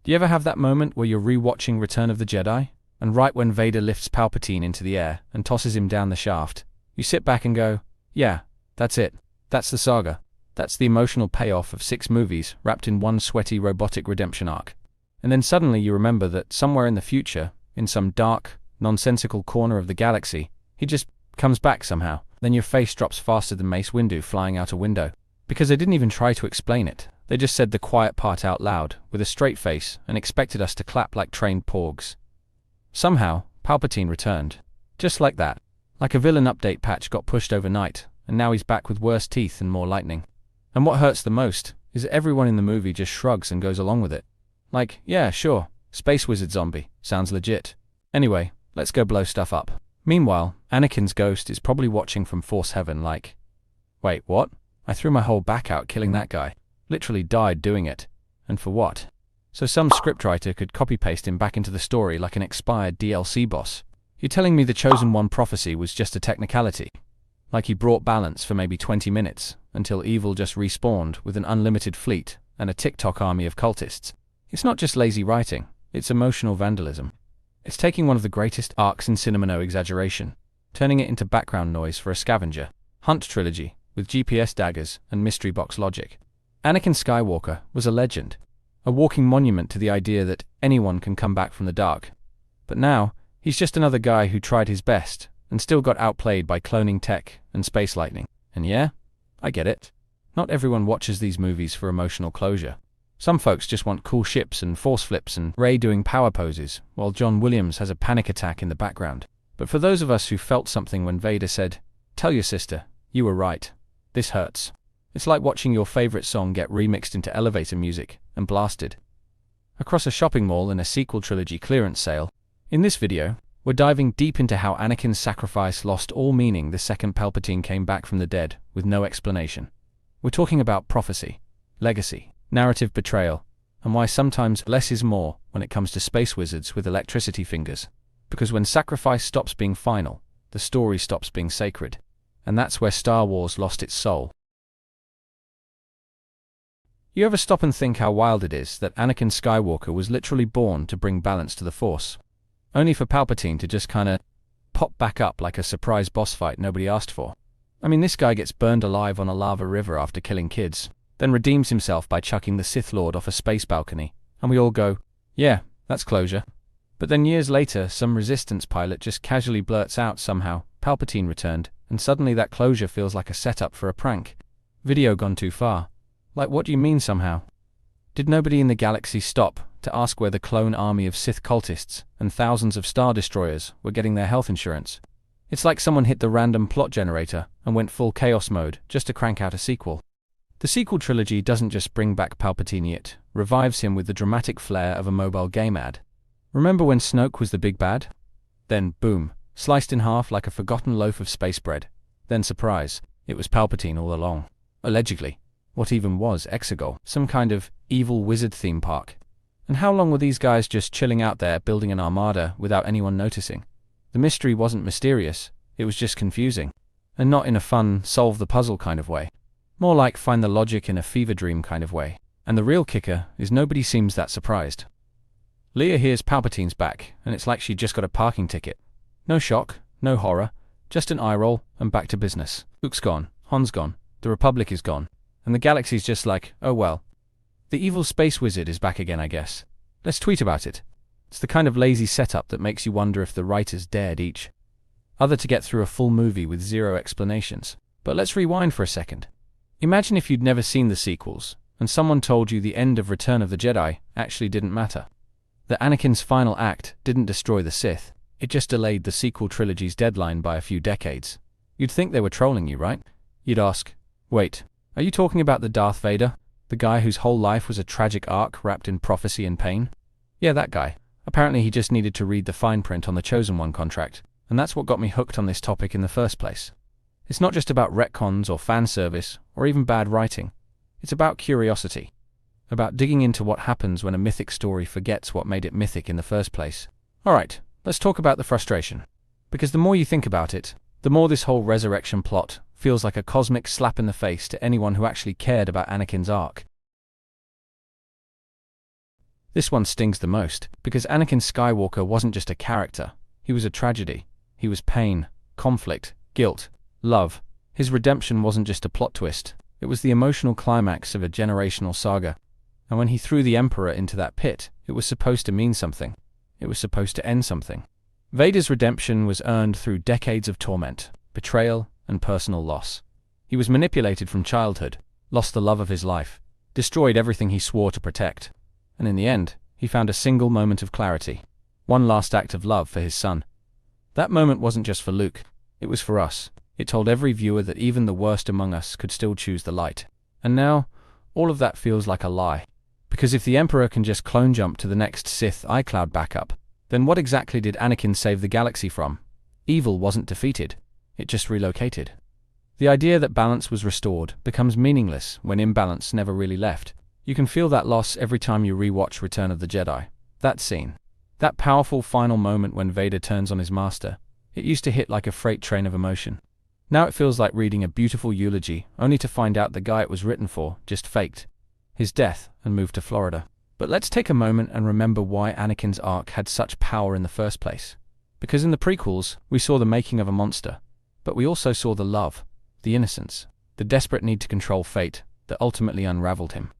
Do you ever have that moment where you're re-watching Return of the Jedi, and right when Vader lifts Palpatine into the air and tosses him down the shaft, you sit back and go, yeah, that's it. That's the saga. That's the emotional payoff of 6 movies wrapped in one sweaty robotic redemption arc. And then suddenly you remember that somewhere in the future, in some dark, nonsensical corner of the galaxy, he just comes back somehow. Then your face drops faster than Mace Windu flying out a window. Because they didn't even try to explain it. They just said the quiet part out loud, with a straight face, and expected us to clap like trained porgs. Somehow, Palpatine returned. Just like that. Like a villain update patch got pushed overnight, and now he's back with worse teeth and more lightning. And what hurts the most is that everyone in the movie just shrugs and goes along with it. Like, yeah, sure, space wizard zombie, sounds legit. Anyway, let's go blow stuff up. Meanwhile, Anakin's ghost is probably watching from Force Heaven like, wait, what? I threw my whole back out killing that guy. Literally died doing it. And for what? So some scriptwriter could copy-paste him back into the story like an expired DLC boss. You're telling me the Chosen One prophecy was just a technicality? Like he brought balance for maybe 20 minutes, until evil just respawned with an unlimited fleet and a TikTok army of cultists. It's not just lazy writing, it's emotional vandalism. It's taking one of the greatest arcs in cinema, no exaggeration, turning it into background noise for a scavenger hunt trilogy with GPS daggers and mystery box logic. Anakin Skywalker was a legend, a walking monument to the idea that anyone can come back from the dark. But now, he's just another guy who tried his best and still got outplayed by cloning tech and space lightning. And yeah, I get it. Not everyone watches these movies for emotional closure. Some folks just want cool ships and force flips and Rey doing power poses, while John Williams has a panic attack in the background. But for those of us who felt something when Vader said, "Tell your sister, you were right. This hurts." It's like watching your favorite song get remixed into elevator music and blasted across a shopping mall in a sequel trilogy clearance sale. In this video, we're diving deep into how Anakin's sacrifice lost all meaning the second Palpatine came back from the dead with no explanation. We're talking about prophecy, legacy, narrative betrayal, and why sometimes less is more when it comes to space wizards with electricity fingers. Because when sacrifice stops being final, the story stops being sacred. And that's where Star Wars lost its soul. You ever stop and think how wild it is that Anakin Skywalker was literally born to bring balance to the Force? Only for Palpatine to just kinda pop back up like a surprise boss fight nobody asked for. I mean, this guy gets burned alive on a lava river after killing kids, then redeems himself by chucking the Sith Lord off a space balcony, and we all go, yeah, that's closure. But then years later, some Resistance pilot just casually blurts out somehow, Palpatine returned, and suddenly that closure feels like a setup for a prank. Video gone too far. Like, what do you mean somehow? Did nobody in the galaxy stop to ask where the clone army of Sith cultists and thousands of Star Destroyers were getting their health insurance? It's like someone hit the random plot generator and went full chaos mode just to crank out a sequel. The sequel trilogy doesn't just bring back Palpatine, it revives him with the dramatic flair of a mobile game ad. Remember when Snoke was the big bad? Then, boom, sliced in half like a forgotten loaf of space bread. Then surprise, it was Palpatine all along. Allegedly. What even was Exegol? Some kind of evil wizard theme park. And how long were these guys just chilling out there building an armada without anyone noticing? The mystery wasn't mysterious, it was just confusing. And not in a fun, solve the puzzle kind of way. More like find the logic in a fever dream kind of way. And the real kicker is nobody seems that surprised. Leia hears Palpatine's back, and it's like she just got a parking ticket. No shock, no horror, just an eye roll, and back to business. Luke's gone, Han's gone, the Republic is gone. And the galaxy's just like, oh well. The evil space wizard is back again, I guess. Let's tweet about it. It's the kind of lazy setup that makes you wonder if the writers dared each other to get through a full movie with zero explanations. But let's rewind for a second. Imagine if you'd never seen the sequels, and someone told you the end of Return of the Jedi actually didn't matter. That Anakin's final act didn't destroy the Sith, it just delayed the sequel trilogy's deadline by a few decades. You'd think they were trolling you, right? You'd ask, wait, are you talking about the Darth Vader? The guy whose whole life was a tragic arc wrapped in prophecy and pain? Yeah, that guy. Apparently he just needed to read the fine print on the Chosen One contract, and that's what got me hooked on this topic in the first place. It's not just about retcons or fan service, or even bad writing. It's about curiosity. About digging into what happens when a mythic story forgets what made it mythic in the first place. Alright, let's talk about the frustration. Because the more you think about it, the more this whole resurrection plot feels like a cosmic slap in the face to anyone who actually cared about Anakin's arc. This one stings the most, because Anakin Skywalker wasn't just a character, he was a tragedy. He was pain, conflict, guilt, love. His redemption wasn't just a plot twist, it was the emotional climax of a generational saga. And when he threw the Emperor into that pit, it was supposed to mean something. It was supposed to end something. Vader's redemption was earned through decades of torment, betrayal, and personal loss. He was manipulated from childhood, lost the love of his life, destroyed everything he swore to protect. And in the end, he found a single moment of clarity. One last act of love for his son. That moment wasn't just for Luke, it was for us. It told every viewer that even the worst among us could still choose the light. And now, all of that feels like a lie. Because if the Emperor can just clone jump to the next Sith iCloud backup, then what exactly did Anakin save the galaxy from? Evil wasn't defeated, it just relocated. The idea that balance was restored becomes meaningless when imbalance never really left. You can feel that loss every time you rewatch Return of the Jedi. That scene. That powerful final moment when Vader turns on his master. It used to hit like a freight train of emotion. Now it feels like reading a beautiful eulogy, only to find out the guy it was written for just faked his death and moved to Florida. But let's take a moment and remember why Anakin's arc had such power in the first place. Because in the prequels, we saw the making of a monster, but we also saw the love, the innocence, the desperate need to control fate that ultimately unraveled him.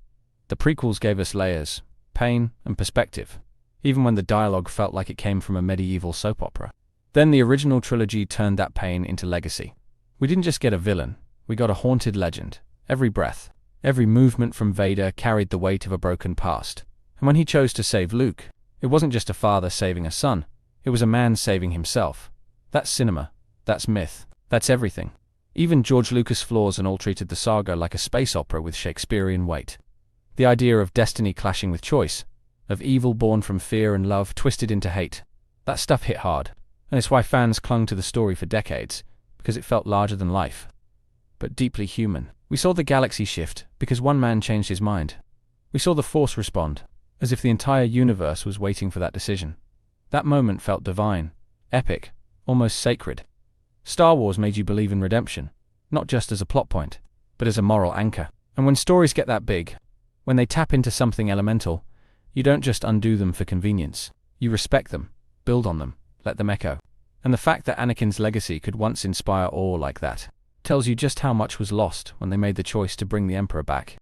The prequels gave us layers, pain, and perspective, even when the dialogue felt like it came from a medieval soap opera. Then the original trilogy turned that pain into legacy. We didn't just get a villain, we got a haunted legend. Every breath, every movement from Vader carried the weight of a broken past. And when he chose to save Luke, it wasn't just a father saving a son, it was a man saving himself. That's cinema, that's myth, that's everything. Even George Lucas flaws and all treated the saga like a space opera with Shakespearean weight. The idea of destiny clashing with choice, of evil born from fear and love twisted into hate, that stuff hit hard. And it's why fans clung to the story for decades, because it felt larger than life, but deeply human. We saw the galaxy shift because one man changed his mind. We saw the Force respond, as if the entire universe was waiting for that decision. That moment felt divine, epic, almost sacred. Star Wars made you believe in redemption, not just as a plot point, but as a moral anchor. And when stories get that big, when they tap into something elemental, you don't just undo them for convenience. You respect them, build on them, let them echo. And the fact that Anakin's legacy could once inspire awe like that tells you just how much was lost when they made the choice to bring the Emperor back.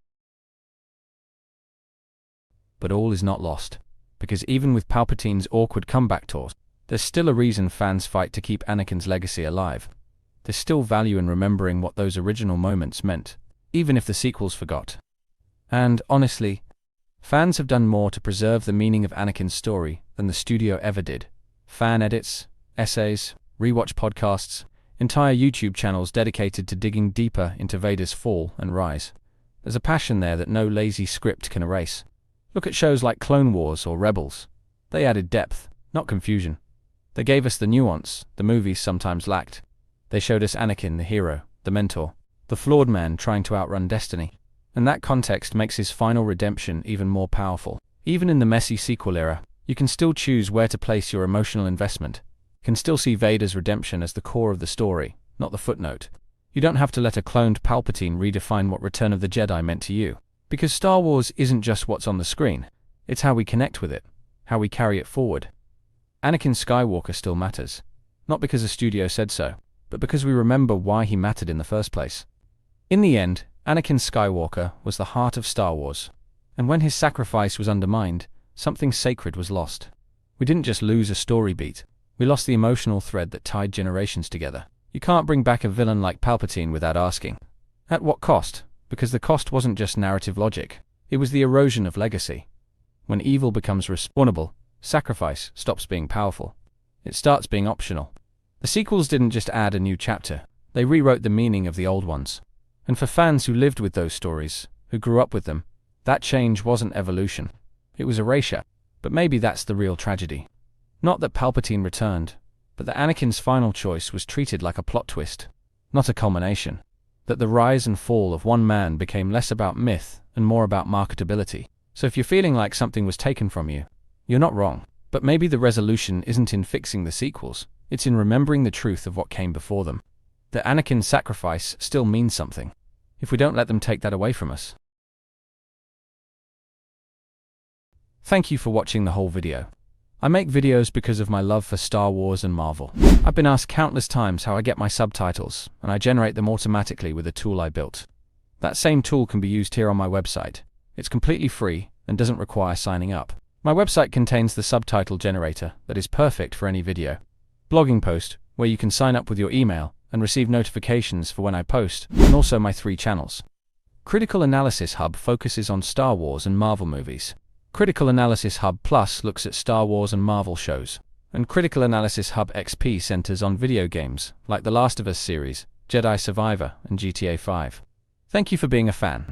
But all is not lost, because even with Palpatine's awkward comeback tours, there's still a reason fans fight to keep Anakin's legacy alive. There's still value in remembering what those original moments meant, even if the sequels forgot. And, honestly, fans have done more to preserve the meaning of Anakin's story than the studio ever did. Fan edits, essays, rewatch podcasts, entire YouTube channels dedicated to digging deeper into Vader's fall and rise. There's a passion there that no lazy script can erase. Look at shows like Clone Wars or Rebels. They added depth, not confusion. They gave us the nuance the movies sometimes lacked. They showed us Anakin, the hero, the mentor, the flawed man trying to outrun destiny. And that context makes his final redemption even more powerful. Even in the messy sequel era, you can still choose where to place your emotional investment. You can still see Vader's redemption as the core of the story, not the footnote. You don't have to let a cloned Palpatine redefine what Return of the Jedi meant to you. Because Star Wars isn't just what's on the screen, it's how we connect with it, how we carry it forward. Anakin Skywalker still matters, not because the studio said so, but because we remember why he mattered in the first place. In the end, Anakin Skywalker was the heart of Star Wars, and when his sacrifice was undermined, something sacred was lost. We didn't just lose a story beat, we lost the emotional thread that tied generations together. You can't bring back a villain like Palpatine without asking, at what cost? Because the cost wasn't just narrative logic, it was the erosion of legacy. When evil becomes respawnable, sacrifice stops being powerful. It starts being optional. The sequels didn't just add a new chapter, they rewrote the meaning of the old ones. And for fans who lived with those stories, who grew up with them, that change wasn't evolution. It was erasure. But maybe that's the real tragedy. Not that Palpatine returned, but that Anakin's final choice was treated like a plot twist, not a culmination. That the rise and fall of one man became less about myth and more about marketability. So if you're feeling like something was taken from you, you're not wrong. But maybe the resolution isn't in fixing the sequels, it's in remembering the truth of what came before them. That Anakin's sacrifice still means something, if we don't let them take that away from us. Thank you for watching the whole video. I make videos because of my love for Star Wars and Marvel. I've been asked countless times how I get my subtitles, and I generate them automatically with a tool I built. That same tool can be used here on my website. It's completely free and doesn't require signing up. My website contains the subtitle generator that is perfect for any video, blogging post, where you can sign up with your email and receive notifications for when I post, and also my 3 channels. Critical Analysis Hub focuses on Star Wars and Marvel movies. Critical Analysis Hub Plus looks at Star Wars and Marvel shows. And Critical Analysis Hub XP centers on video games like The Last of Us series, Jedi Survivor, and GTA 5. Thank you for being a fan.